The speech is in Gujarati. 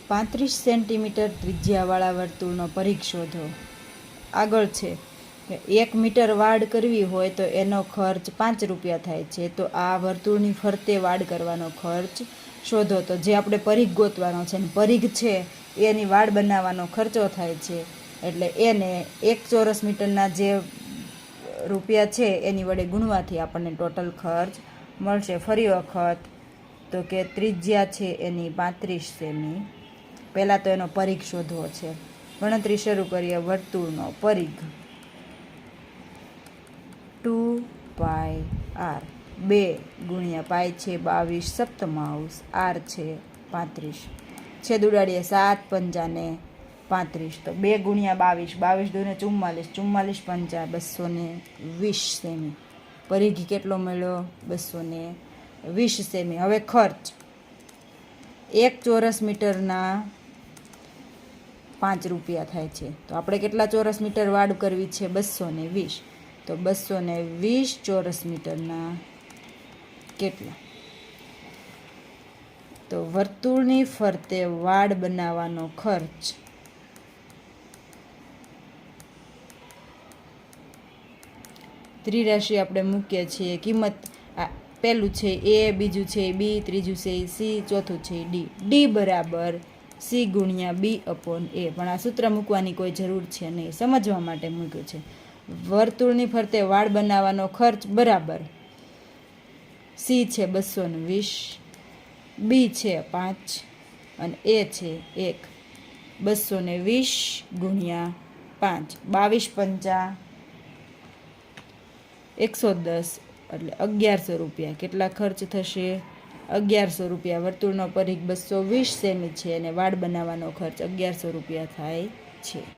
35 સેન્ટીમીટર ત્રિજ્યાવાળા વર્તુળનો પરિઘ શોધો. આગળ છે 1 મીટર વાડ કરવી હોય તો એનો ખર્ચ 5 રૂપિયા થાય છે. તો આ વર્તુળની ફરતે વાડ કરવાનો ખર્ચ શોધો. તો જે આપણે પરિઘ ગોતવાનો છે ને પરિઘ છે એની વાડ બનાવવાનો ખર્ચો થાય છે, એટલે એને 1 ચોરસ મીટરના જે રૂપિયા છે એની વડે ગુણવાથી આપણને ટોટલ ખર્ચ મળશે. ફરી વખત તો કે ત્રિજ્યા છે એની 35 સેમી. પહેલાં તો એનો પરિઘ શોધવો છે. ગણતરી શરૂ કરીએ. વર્તુળનો પરિઘ 2πr, 2 ગુણ્યા પાઈ છે 22 સપ્તમાંશ, r છે 35, છેદ ઉડાડીએ 7 પંચાને 35, તો 2 ગુણ્યા 22, 22 દૂને 44, 44 પંચા 220 સેમી. પરિઘ કેટલો મળ્યો? 220 સેમી. હવે ખર્ચ 1 ચોરસ મીટરના 5 રૂપિયા થાય છે. તો આપણે કેટલા ચોરસ મીટર વાડ કરવી છે? 220. તો 220 ચોરસ મીટરના કેટલા? તો વર્તુળની ફરતે વાડ બનાવવાનો ખર્ચ ત્રિરાશિ આપણે મૂકીએ છીએ. કિંમત પહેલું છે એ, બીજું છે બી, ત્રીજું છે સી, ચોથું છે ડી. ડી બરાબર સી ગુણ્યા બી અપોન એ. પણ આ સૂત્ર મૂકવાની કોઈ જરૂર છે નહીં, સમજવા માટે મૂક્યું છે. વર્તુળની ફરતે વાડ બનાવવાનો ખર્ચ બરાબર સી છે 220, બી છે 5 અને એ છે 1. 220 ગુણ્યા 5, 22 પંચા 110, એટલે 1100 રૂપિયા. કેટલા ખર્ચ થશે? 1100 રૂપિયા. વર્તુળનો પરિઘ 220 સેમી છે અને વાડ બનાવવાનો ખર્ચ 1100 રૂપિયા થાય છે.